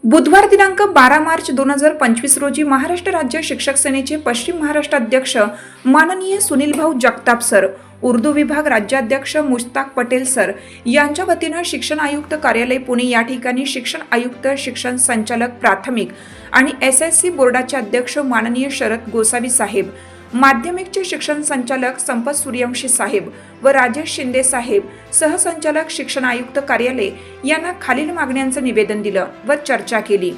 बुधवार दिनांक 12 मार्च 2025 रोजी महाराष्ट्र राज्य शिक्षक सेनेचे पश्चिम महाराष्ट्र अध्यक्ष माननीय सुनील भाऊ जगताप सर, उर्दू विभाग राज्याध्यक्ष मुश्ताक पटेल सर यांच्या वतीनं शिक्षण आयुक्त कार्यालय पुणे या ठिकाणी शिक्षण आयुक्त, शिक्षण संचालक प्राथमिक आणि SSC बोर्डाचे अध्यक्ष माननीय शरद गोसावी साहेब, माध्यमिकचे शिक्षण संचालक संपत सूर्यवंशी साहेब व राजेश शिंदे साहेब, सहसंचालक शिक्षण आयुक्त कार्यालय यांना खालील मागण्यांचं निवेदन दिलं व चर्चा केली।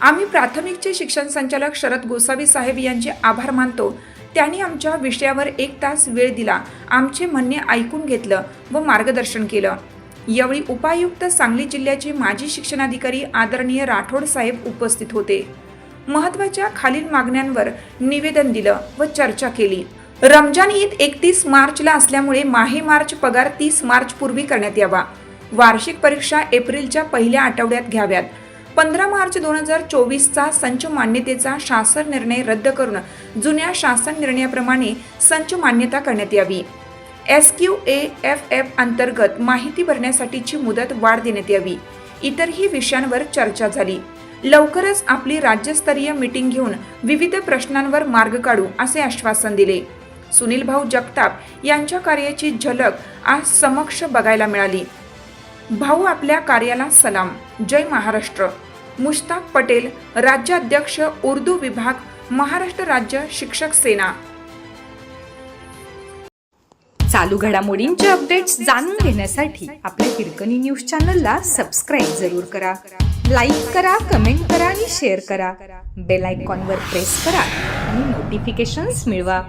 आम्ही प्राथमिकचे शिक्षण संचालक शरद गोसावी साहेब यांचे आभार मानतो। त्यांनी आमच्या विषयावर 1 तास वेळ दिला, आमचे म्हणणे ऐकून घेतलं व मार्गदर्शन केलं। यावेळी उपायुक्त सांगली जिल्ह्याचे माजी शिक्षणाधिकारी आदरणीय राठोड साहेब उपस्थित होते। महत्त्वाच्या खालील मागण्यांवर निवेदन दिलं व चर्चा केली। रमजान ईद 31 मार्चला असल्यामुळे माहे मार्च पगार 30 मार्च पूर्वी करण्यात यावा। वार्षिक परीक्षा एप्रिलच्या पहिल्या आठवड्यात घ्याव्यात। 15 मार्च 2024चा संच मान्यतेचा शासन निर्णय रद्द करून जुन्या शासन निर्णयाप्रमाणे संच मान्यता करण्यात यावी। SQAFF अंतर्गत माहिती भरण्यासाठीची मुदत वाढ देण्यात यावी। इतरही विषयांवर चर्चा झाली। लवकरच आपली राज्यस्तरीय मीटिंग घेऊन विविध प्रश्नांवर मार्ग काढू असे आश्वासन दिले। सुनील भाऊ जगताप यांच्या कार्याची झलक आज समक्ष बघायला मिळाली। भाऊ आपल्या कार्याला सलाम। जय महाराष्ट्र। मुश्ताक पटेल, राज्याध्यक्ष, उर्दू विभाग, महाराष्ट्र राज्य शिक्षक सेना। चालू घडामोडींचे अपडेट्स जाणून घेण्यासाठी आपल्या हिरकणी न्यूज चॅनलला सबस्क्राईब जरूर करा, लाईक करा, कमेंट करा आणि शेअर करा। बेल आयकॉनवर प्रेस करा आणि नोटिफिकेशन्स मिळवा।